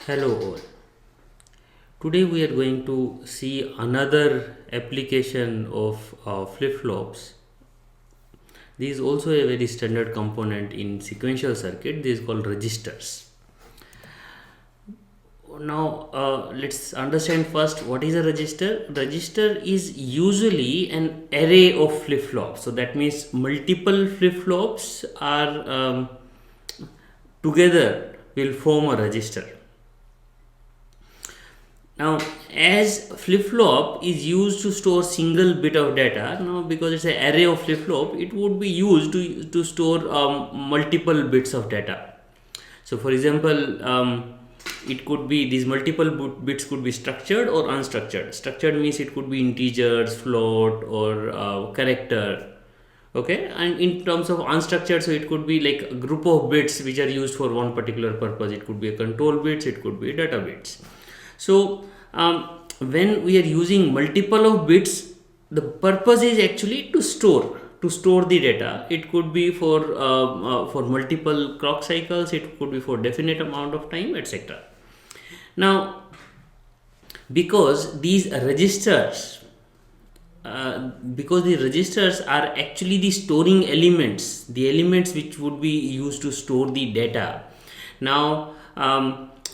Hello all. Today we are going to see another application of flip-flops. This is also a very standard component in sequential circuit. This is called registers. Now let's understand first what is a register. Register is usually an array of flip-flops. So that means multiple flip-flops are together will form a register. Now, as flip-flop is used to store single bit of data, now because it's an array of flip-flop, it would be used to store multiple bits of data. So, for example, it could be these multiple bits could be structured or unstructured. Structured means it could be integers, float, or character. Okay, and in terms of unstructured, so it could be like a group of bits which are used for one particular purpose. It could be a control bits, it could be data bits. So when we are using multiple of bits, the purpose is actually to store the data. It could be for multiple clock cycles, it could be for definite amount of time, etc. Now, because these registers are actually the storing elements, the elements which would be used to store the data. Now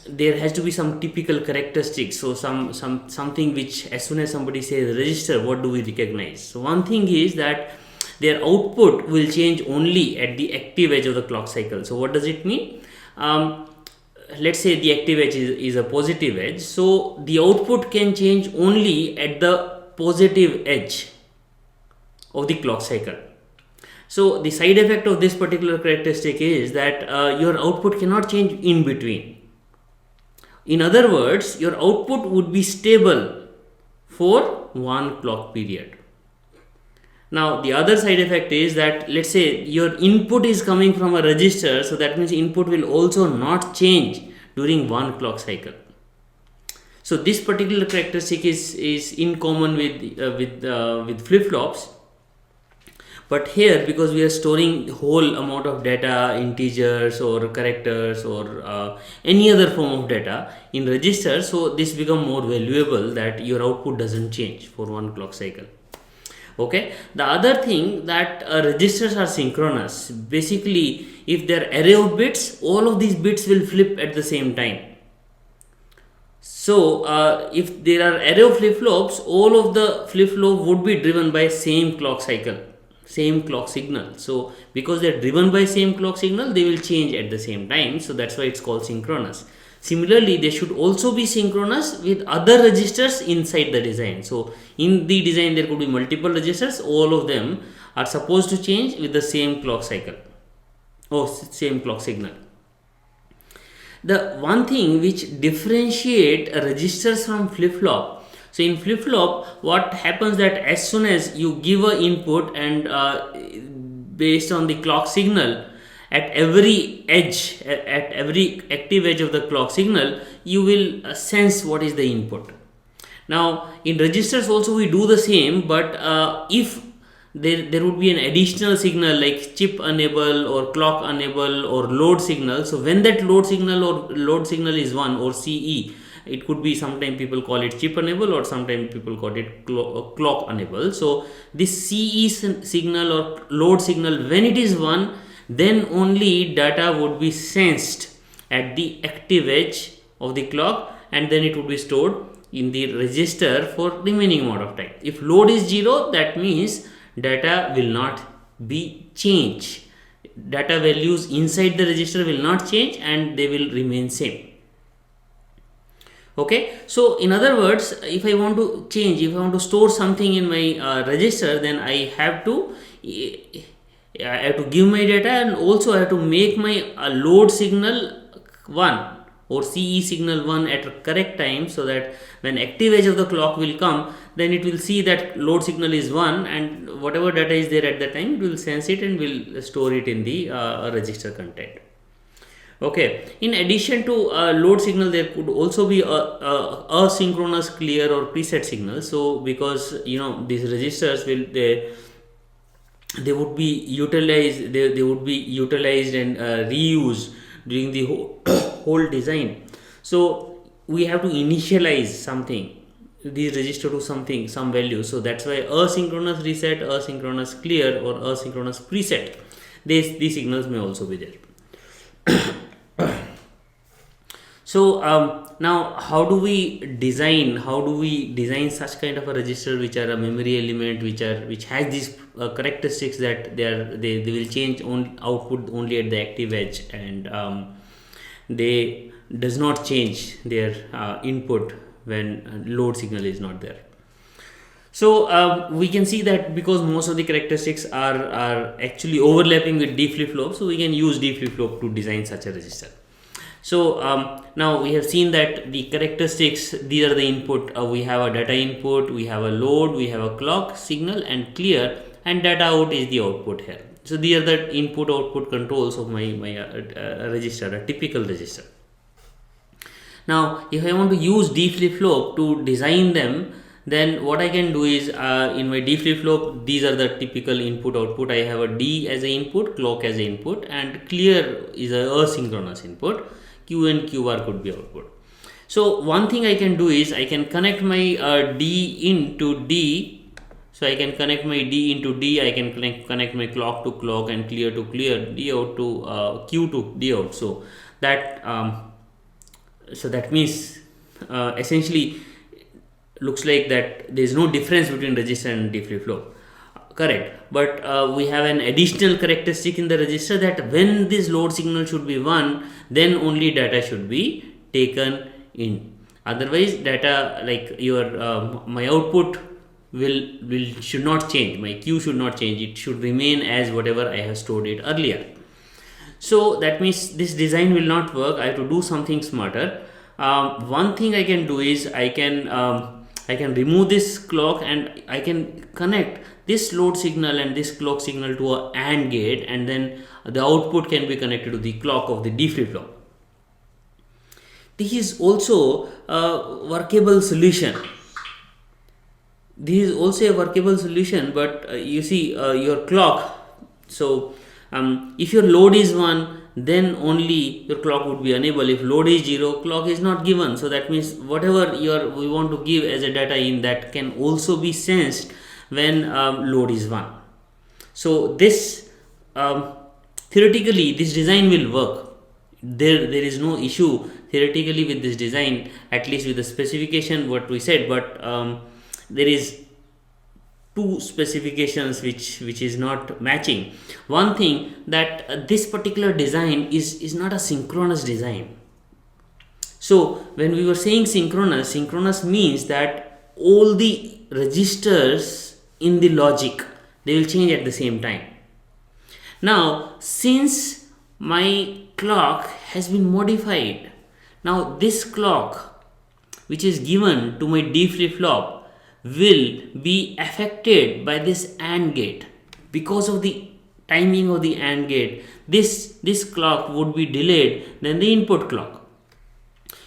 there has to be some typical characteristics. So something which, as soon as somebody says register, what do we recognize? So one thing is that their output will change only at the active edge of the clock cycle. So what does it mean? Let's say the active edge is a positive edge, so the output can change only at the positive edge of the clock cycle. So the side effect of this particular characteristic is that your output cannot change in between. In other words, your output would be stable for one clock period. Now, the other side effect is that, let's say your input is coming from a register, so that means input will also not change during one clock cycle. So this particular characteristic is in common with flip-flops. But here, because we are storing whole amount of data, integers or characters or any other form of data in register, so this become more valuable that your output doesn't change for one clock cycle. Okay. The other thing that registers are synchronous. Basically, if there are array of bits, all of these bits will flip at the same time. So if there are array of flip-flops, all of the flip-flop would be driven by same clock cycle, same clock signal. So because they are driven by same clock signal, they will change at the same time. So that's why it's called synchronous. Similarly, they should also be synchronous with other registers inside the design. So in the design, there could be multiple registers. All of them are supposed to change with the same clock cycle or same clock signal. The one thing which differentiate registers from flip-flop. So in flip-flop, what happens that as soon as you give a input and based on the clock signal, at every edge, at every active edge of the clock signal, you will sense what is the input. Now in registers also we do the same, but if there would be an additional signal like chip enable or clock enable or load signal. So when that load signal is 1 or CE, it could be, sometimes people call it chip enable or sometimes people call it clock enable. So this CE signal or load signal, when it is 1, then only data would be sensed at the active edge of the clock and then it would be stored in the register for remaining amount of time. If load is 0, that means data will not be changed. Data values inside the register will not change and they will remain same. Okay, so in other words, if I want to change, if I want to store something in my register, then I have to give my data and also I have to make my load signal 1 or CE signal 1 at a correct time, so that when active edge of the clock will come, then it will see that load signal is 1 and whatever data is there at that time, it will sense it and will store it in the register content. Okay, in addition to load signal, there could also be asynchronous clear or preset signal. So because these registers will they would be utilized, they would be utilized and reused during the whole design. So we have to initialize something, these register to something, some value. So that's why asynchronous reset, asynchronous clear, or asynchronous preset, these signals may also be there. So now how do we design such kind of a register which are a memory element, which has these characteristics that they will change on output only at the active edge, and they does not change their input when load signal is not there. So we can see that because most of the characteristics are actually overlapping with D flip-flop, so we can use D flip-flop to design such a register. So now we have seen that the characteristics, these are the input. We have a data input, we have a load, we have a clock signal and clear, and data out is the output here. So these are the input output controls of my register, a typical register. Now if I want to use D flip-flop to design them, then what I can do is in my D flip-flop, these are the typical input output. I have a D as a input, clock as a input, and clear is a asynchronous input. Q and QR could be output. So one thing I can do is I can connect my D into D. So I can connect my D into D. I can connect my clock to clock and clear to clear, D out to Q to D out. So that means essentially looks like that there is no difference between register and D flip-flop. Correct, but we have an additional characteristic in the register that when this load signal should be 1, then only data should be taken in. Otherwise, data like your my output should not change. My Q should not change. It should remain as whatever I have stored it earlier. So that means this design will not work. I have to do something smarter. One thing I can do is I can remove this clock and I can connect this load signal and this clock signal to a AND gate, and then the output can be connected to the clock of the D flip-flop. This is also a workable solution. But you see your clock. So if your load is 1, then only your clock would be enabled. If load is 0, clock is not given. So that means whatever we want to give as a data in, that can also be sensed when load is 1. So this theoretically this design will work. There is no issue theoretically with this design, at least with the specification what we said, but there is two specifications which is not matching. One thing, that this particular design is not a synchronous design. So when we were saying synchronous means that all the registers in the logic, they will change at the same time. Now since my clock has been modified, now this clock which is given to my D flip-flop will be affected by this AND gate. Because of the timing of the AND gate, this clock would be delayed than the input clock.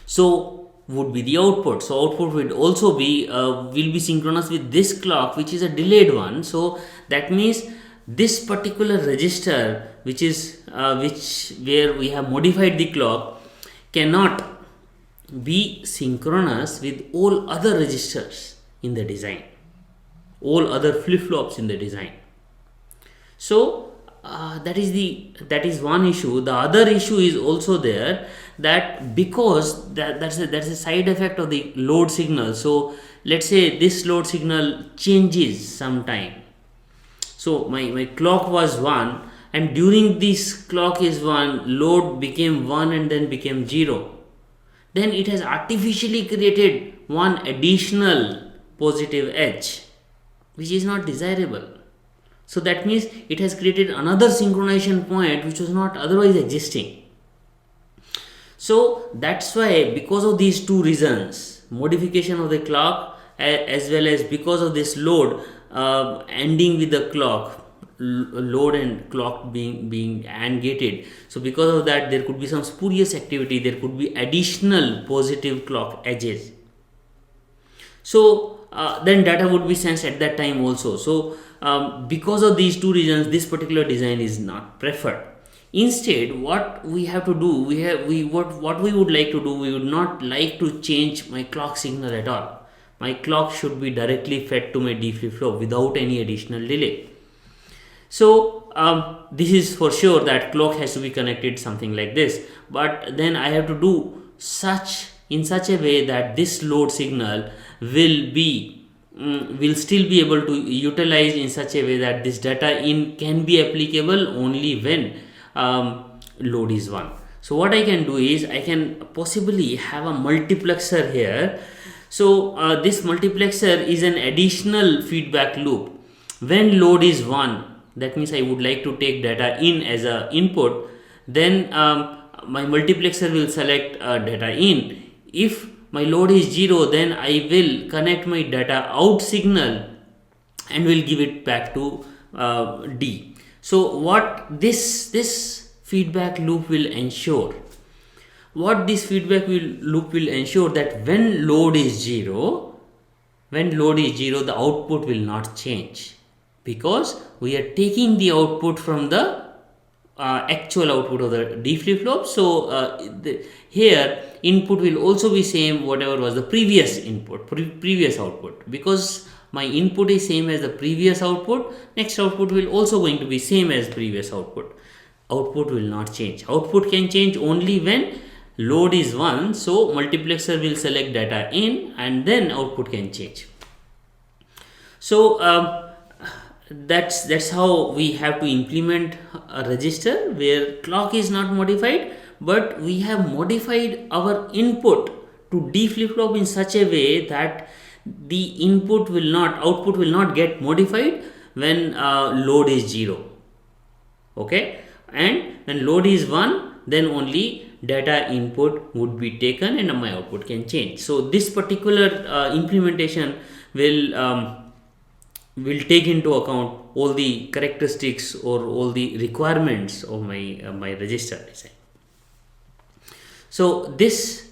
So would be the output. So output would also be will be synchronous with this clock, which is a delayed one. So that means this particular register, which is where we have modified the clock, cannot be synchronous with all other registers in the design, all other flip-flops in the design. So that is one issue. The other issue is also there, that because that's a side effect of the load signal. So let's say this load signal changes sometime. So my clock was 1, and during this clock is 1, load became 1 and then became 0. Then it has artificially created one additional positive edge, which is not desirable. So that means it has created another synchronization point which was not otherwise existing. So that's why, because of these two reasons, modification of the clock as well as because of this load ending with the clock, load and clock being AND gated. So because of that, there could be some spurious activity, there could be additional positive clock edges. So then data would be sensed at that time also. So because of these two reasons, this particular design is not preferred. Instead, what we have to do, what we would like to do, we would not like to change my clock signal at all. My clock should be directly fed to my D flip-flop without any additional delay. So this is for sure that clock has to be connected something like this, but then I have to do in such a way that this load signal will still be able to utilize in such a way that this data in can be applicable only when load is 1. So what I can do is I can possibly have a multiplexer here. So this multiplexer is an additional feedback loop. When load is 1, that means I would like to take data in as a input, then my multiplexer will select data in. If my load is 0, then I will connect my data out signal and will give it back to D. So what this feedback loop will ensure? What this feedback loop will ensure that when load is 0, the output will not change, because we are taking the output from the actual output of the D flip-flop. So here input will also be same whatever was the previous input, previous output. Because my input is same as the previous output, next output will also going to be same as previous output. Output will not change. Output can change only when load is 1. So multiplexer will select data in and then output can change. So that's how we have to implement a register where clock is not modified, but we have modified our input to D flip-flop in such a way that the output will not get modified when load is 0. Okay, and when load is 1, then only data input would be taken and my output can change. So this particular implementation will take into account all the characteristics or all the requirements of my register design. So this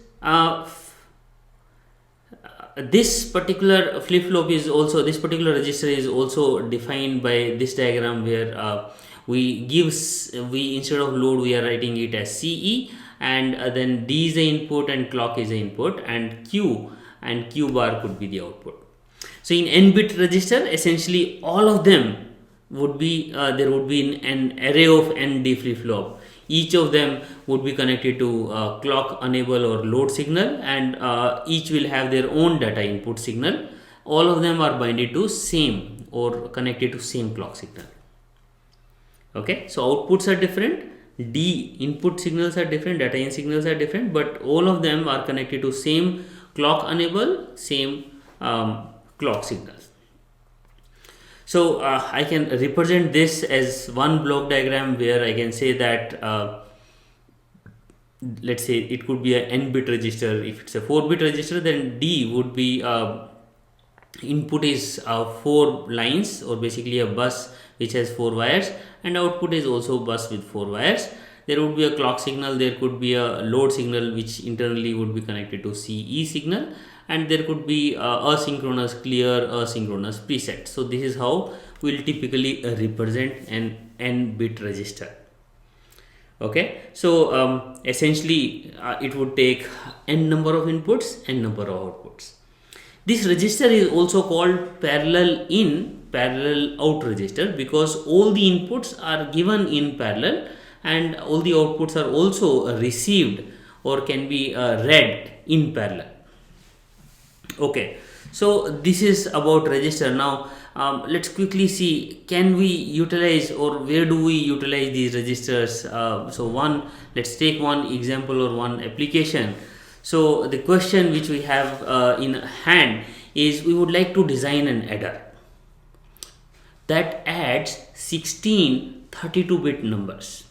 particular flip-flop is also, this particular register is also defined by this diagram where we instead of load we are writing it as CE, and then D is the input and clock is the input, and Q bar could be the output. So in n-bit register, essentially all of them would be there would be an array of n D flip-flop. Each of them would be connected to clock enable or load signal, and each will have their own data input signal. All of them are binded to same or connected to same clock signal. Okay, so outputs are different, D input signals are different, data in signals are different, but all of them are connected to same clock enable, same clock signals. So I can represent this as one block diagram where I can say that let's say it could be a n-bit register. If it's a 4-bit register, then D would be input is 4 lines, or basically a bus which has 4 wires, and output is also bus with 4 wires. There would be a clock signal, there could be a load signal which internally would be connected to CE signal, and there could be asynchronous clear, asynchronous preset. So this is how we will typically represent an n-bit register. Okay, so essentially it would take n number of inputs, n number of outputs. This register is also called parallel in, parallel out register, because all the inputs are given in parallel and all the outputs are also received or can be read in parallel. Okay, so this is about register. Now let's quickly see, can we utilize or where do we utilize these registers? So let's take one example or one application. So the question which we have in hand is, we would like to design an adder that adds 16 32-bit numbers.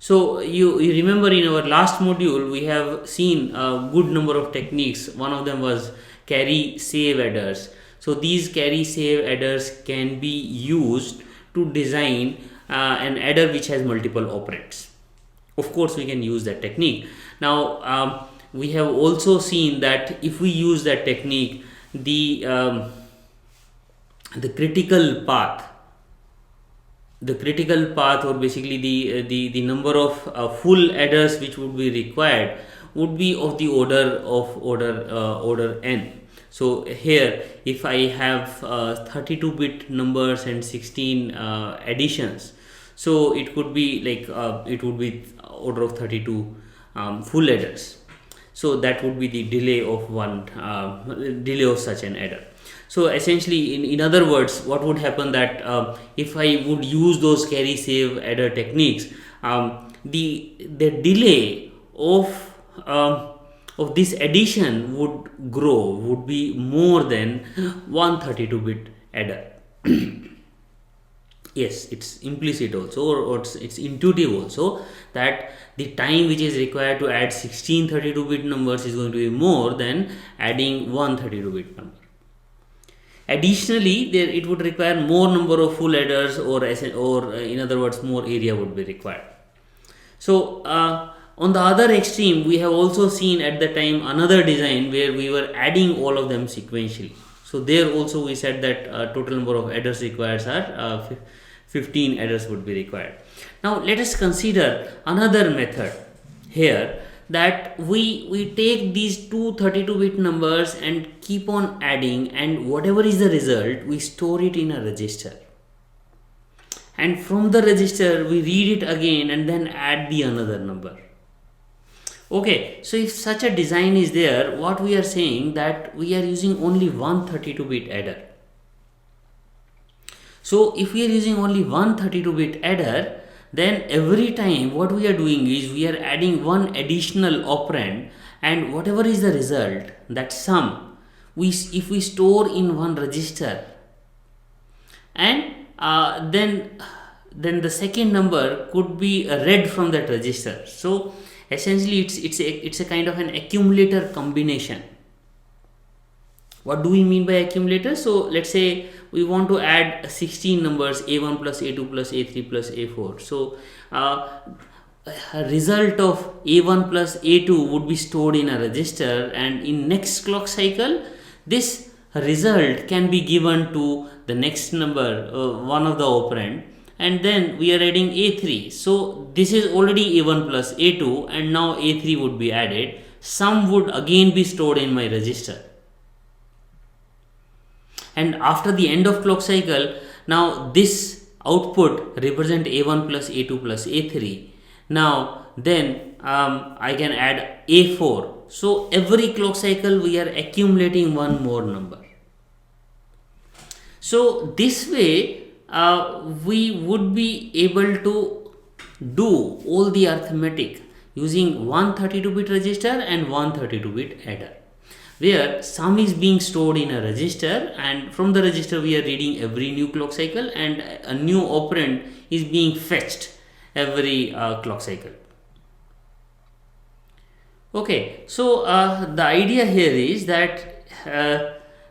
So you remember in our last module we have seen a good number of techniques. One of them was carry save adders. So these carry save adders can be used to design an adder which has multiple operands. Of course we can use that technique. Now we have also seen that if we use that technique, the critical path the critical path, or basically the number of full adders which would be required would be of the order n. So here, if I have 32-bit numbers and 16 additions, so it could be like it would be order of 32 full adders. So that would be the delay of delay of such an adder. So essentially, in other words, what would happen that if I would use those carry save adder techniques, the delay of this addition would be more than 132-bit adder. Yes, it's implicit also, or it's intuitive also, that the time which is required to add 16 32-bit numbers is going to be more than adding one 32-bit number. Additionally, it would require more number of full adders, or in other words, more area would be required. So on the other extreme, we have also seen at the time another design where we were adding all of them sequentially. So there also we said that total number of adders required are 15 adders would be required. Now let us consider another method here, that we take these two 32-bit numbers and keep on adding, and whatever is the result, we store it in a register, and from the register we read it again and then add the another number. Okay, so if such a design is there, what we are saying that we are using only one 32-bit adder. So if we are using only one 32-bit adder, then every time what we are doing is we are adding one additional operand, and whatever is the result, that sum, if we store in one register, and then the second number could be read from that register. So essentially it's a kind of an accumulator combination. What do we mean by accumulator? So let's say we want to add 16 numbers, a1 plus a2 plus a3 plus a4. So a result of a1 plus a2 would be stored in a register, and in next clock cycle this result can be given to the next number, one of the operand, and then we are adding a3. So this is already a1 plus a2, and now a3 would be added. Sum would again be stored in my register, and after the end of clock cycle, now this output represent a1 plus a2 plus a3. Now then I can add a4. So every clock cycle we are accumulating one more number. So this way we would be able to do all the arithmetic using one 32-bit register and one 32-bit adder, where sum is being stored in a register, and from the register we are reading every new clock cycle, and a new operand is being fetched every clock cycle. Okay, so the idea here is that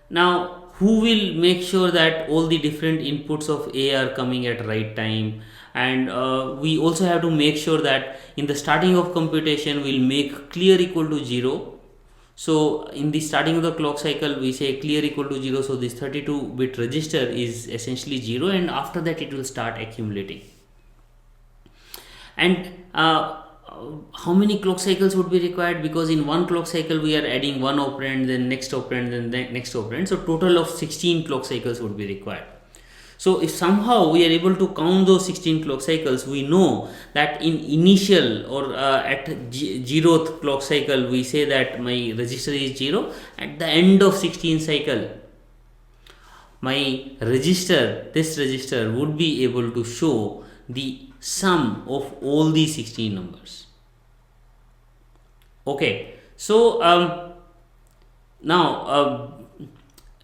now who will make sure that all the different inputs of A are coming at right time, and we also have to make sure that in the starting of computation we'll make clear equal to 0. So in the starting of the clock cycle we say clear equal to 0, so this 32-bit register is essentially 0, and after that it will start accumulating. And how many clock cycles would be required? Because in one clock cycle we are adding one operand, then next operand, then the next operand, so total of 16 clock cycles would be required. So if somehow we are able to count those 16 clock cycles, we know that in initial or at 0th clock cycle we say that my register is 0. At the end of 16 cycle, my register, this register would be able to show the sum of all these 16 numbers. Okay, so now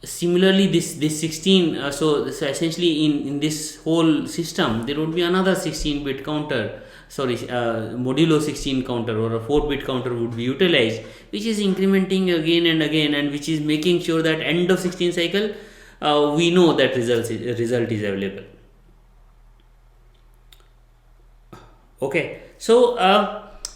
similarly this 16, so essentially in this whole system there would be another 16-bit counter, modulo 16 counter, or a 4-bit counter would be utilized, which is incrementing again and again, and which is making sure that end of 16 cycle we know that result is available. Okay, so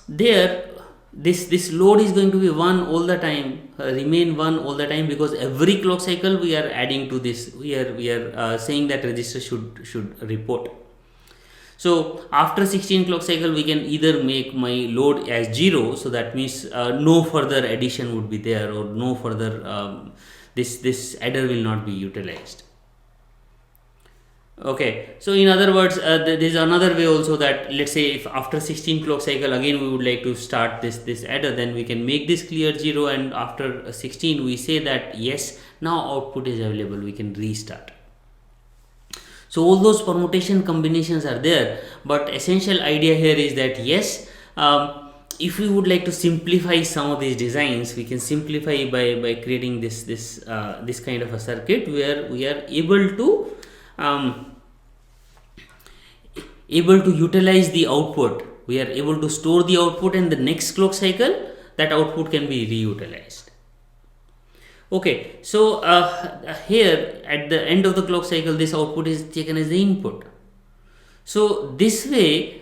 there this load is going to be 1 all the time, remain 1 all the time, because every clock cycle we are adding to this, we are saying that register should report. So after 16 clock cycle, we can either make my load as 0, so that means no further addition would be there, or no further this adder will not be utilized. Okay, so in other words, there is another way also, that let's say if after 16 clock cycle again we would like to start this adder, then we can make this clear 0, and after 16 we say that yes, now output is available, we can restart. So all those permutation combinations are there, but essential idea here is that yes, if we would like to simplify some of these designs, we can simplify by creating this kind of a circuit where we are able to utilize the output. We are able to store the output, and the next clock cycle that output can be reutilized. Okay, so here at the end of the clock cycle, this output is taken as the input. So this way,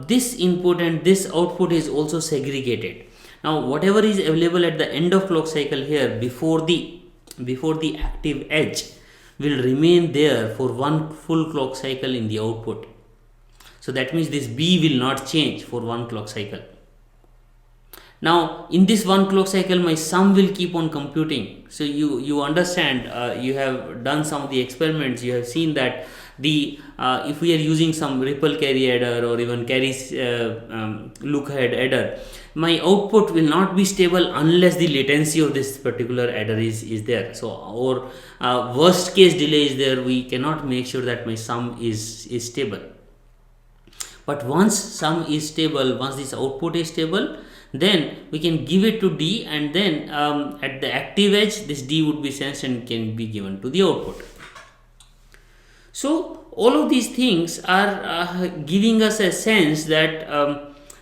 this input and this output is also segregated. Now whatever is available at the end of clock cycle here before the active edge will remain there for one full clock cycle in the output. So that means this B will not change for one clock cycle. Now in this one clock cycle, my sum will keep on computing. So you understand, you have done some of the experiments, you have seen that if we are using some ripple carry adder or even carry look ahead adder, my output will not be stable unless the latency of this particular adder is there. So our worst case delay is there, we cannot make sure that my sum is stable. But once sum is stable, once this output is stable, then we can give it to D, and then at the active edge this D would be sensed and can be given to the output. So all of these things are giving us a sense that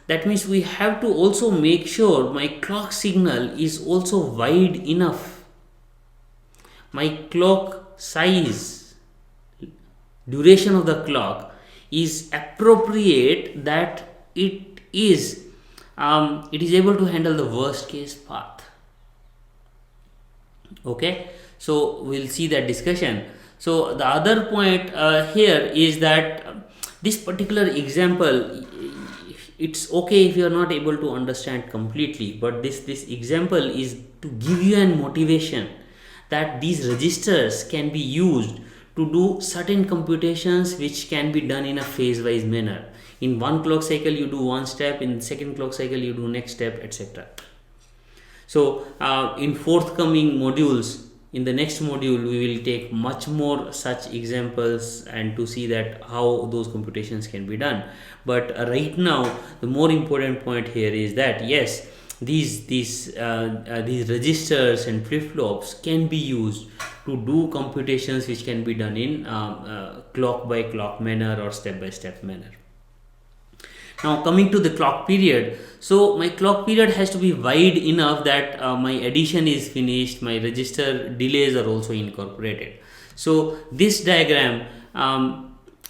that means we have to also make sure my clock signal is also wide enough. My clock size, duration of the clock is appropriate, that it is able to handle the worst case path. Okay, so we'll see that discussion. So the other point here is that this particular example, it's okay if you are not able to understand completely, but this example is to give you an motivation that these registers can be used to do certain computations which can be done in a phase wise manner. In one clock cycle you do one step, in second clock cycle you do next step, etc. So in forthcoming modules, in the next module we will take much more such examples and to see that how those computations can be done. But right now the more important point here is that yes, these registers and flip-flops can be used to do computations which can be done in clock by clock manner or step by step manner. Now coming to the clock period, so my clock period has to be wide enough that my addition is finished, my register delays are also incorporated. So this diagram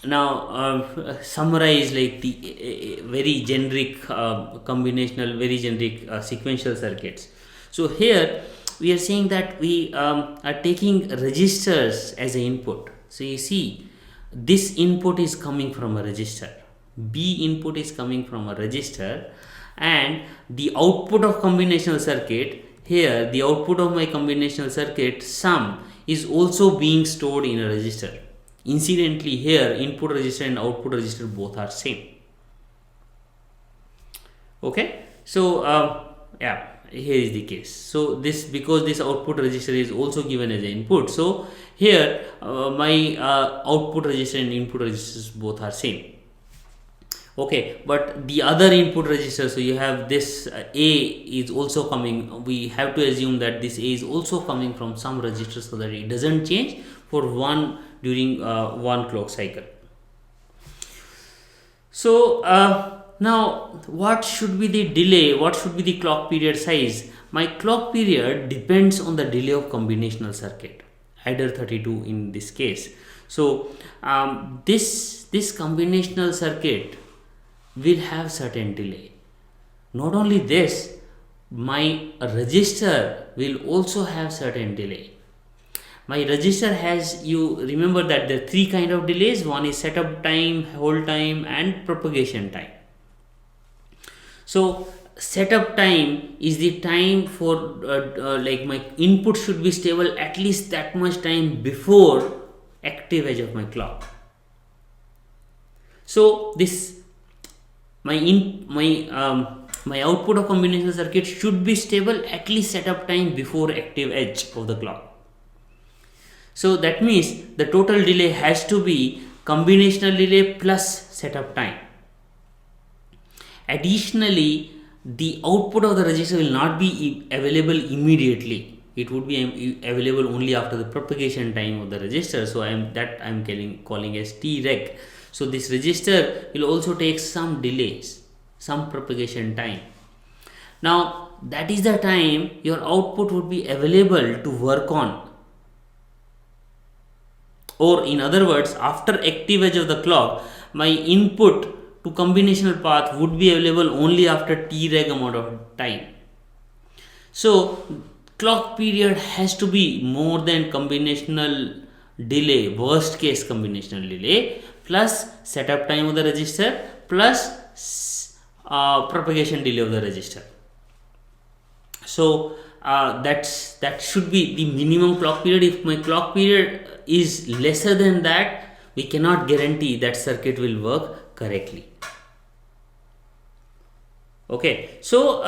now summarize like the very generic combinational, very generic sequential circuits. So here we are saying that we are taking registers as an input. So you see, this input is coming from a register, B input is coming from a register, and the output of combinational circuit, here the output of my combinational circuit sum is also being stored in a register. Incidentally, here input register and output register both are same. Okay, so yeah, here is the case. So this, because this output register is also given as an input, so here my output register and input registers both are same. Okay, but the other input register, so you have this A is also coming, we have to assume that this A is also coming from some register so that it doesn't change for one during one clock cycle. So now what should be the delay, what should be the clock period size? My clock period depends on the delay of combinational circuit, adder 32 in this case. So this combinational circuit will have certain delay. Not only this, my register will also have certain delay. my register has, you remember that there are three kind of delays. One is setup time, hold time, and propagation time. So setup time is the time for like my input should be stable at least that much time before active edge of my clock. So this my output of combinational circuit should be stable at least setup time before active edge of the clock. So that means the total delay has to be combinational delay plus setup time. Additionally, the output of the register will not be available immediately. It would be available only after the propagation time of the register. So I'm calling as T reg. So this register will also take some delays, some propagation time. Now that is the time your output would be available to work on. Or in other words, after active edge of the clock, my input to combinational path would be available only after T reg amount of time. So clock period has to be more than combinational delay, worst case combinational delay, plus setup time of the register plus propagation delay of the register. So that should be the minimum clock period. If my clock period is lesser than that, we cannot guarantee that circuit will work correctly. Okay, so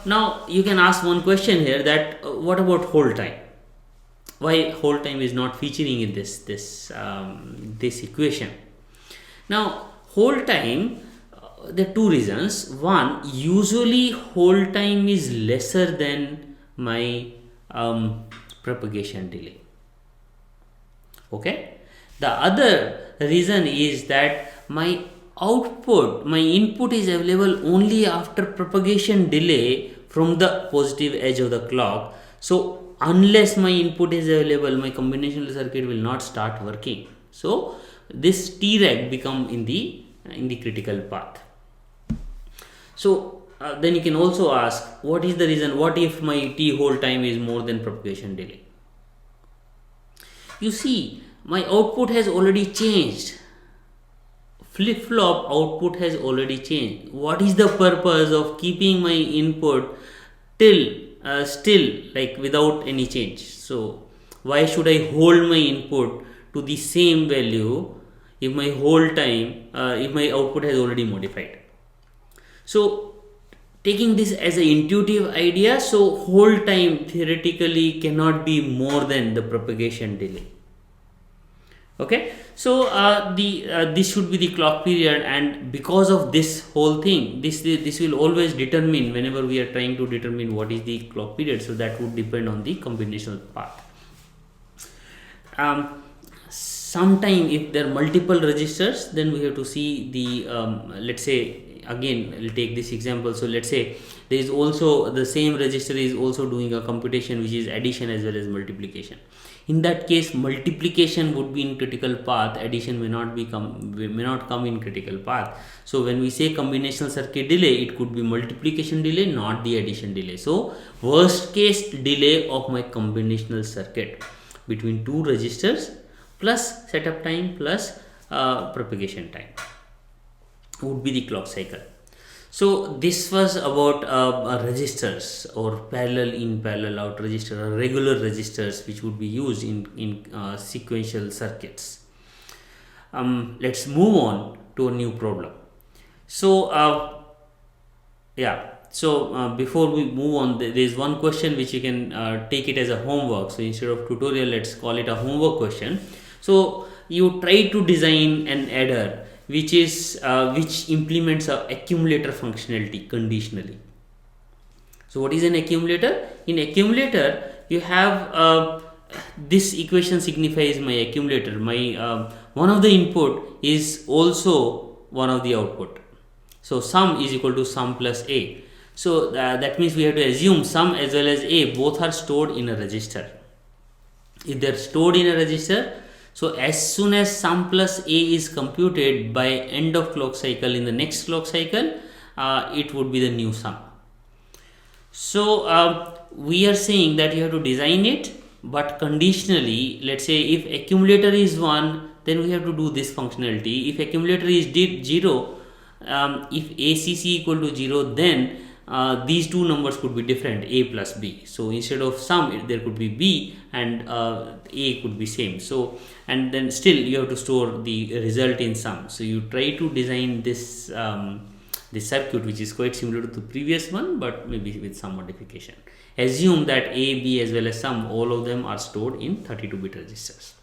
now you can ask one question here, that what about hold time? Why hold time is not featuring in this equation? Now hold time, there are two reasons. One, usually hold time is lesser than my propagation delay. Okay, the other reason is that my input is available only after propagation delay from the positive edge of the clock. So unless my input is available, my combinational circuit will not start working. So this T reg become in the critical path. So then you can also ask, what is the reason? What if my T hold time is more than propagation delay? You see, my output has already changed. Flip-flop output has already changed. What is the purpose of keeping my input still like without any change? So why should I hold my input to the same value if my hold time, if my output has already modified? So taking this as an intuitive idea, so hold time theoretically cannot be more than the propagation delay. Okay, so this should be the clock period, and because of this whole thing, this will always determine whenever we are trying to determine what is the clock period. So that would depend on the combinational path. Sometime if there are multiple registers, then we have to see the let's say, again we'll take this example. So let's say there is also the same register is also doing a computation which is addition as well as multiplication. In that case, multiplication would be in critical path, addition may not come in critical path. So when we say combinational circuit delay, it could be multiplication delay, not the addition delay. So worst case delay of my combinational circuit between two registers plus setup time plus propagation time would be the clock cycle. So this was about registers, or parallel in, parallel out register, or regular registers which would be used in sequential circuits. Let's move on to a new problem. So before we move on, there is one question which you can take it as a homework. So instead of tutorial, let's call it a homework question. So you try to design an adder which implements a accumulator functionality conditionally. So what is an accumulator? In accumulator, you have this equation signifies my accumulator. My one of the input is also one of the output. So sum is equal to sum plus a. So that means we have to assume sum as well as a both are stored in a register. If they are stored in a register, so as soon as sum plus a is computed by end of clock cycle in the next clock cycle, it would be the new sum. So we are saying that you have to design it but conditionally, let's say if accumulator is 1, then we have to do this functionality. If accumulator is 0, if ACC equal to 0, then these two numbers could be different, A plus B. So instead of sum, there could be B, and A could be same. So, and then still you have to store the result in sum. So you try to design this this circuit, which is quite similar to the previous one, but maybe with some modification. Assume that A, B as well as sum, all of them are stored in 32-bit registers.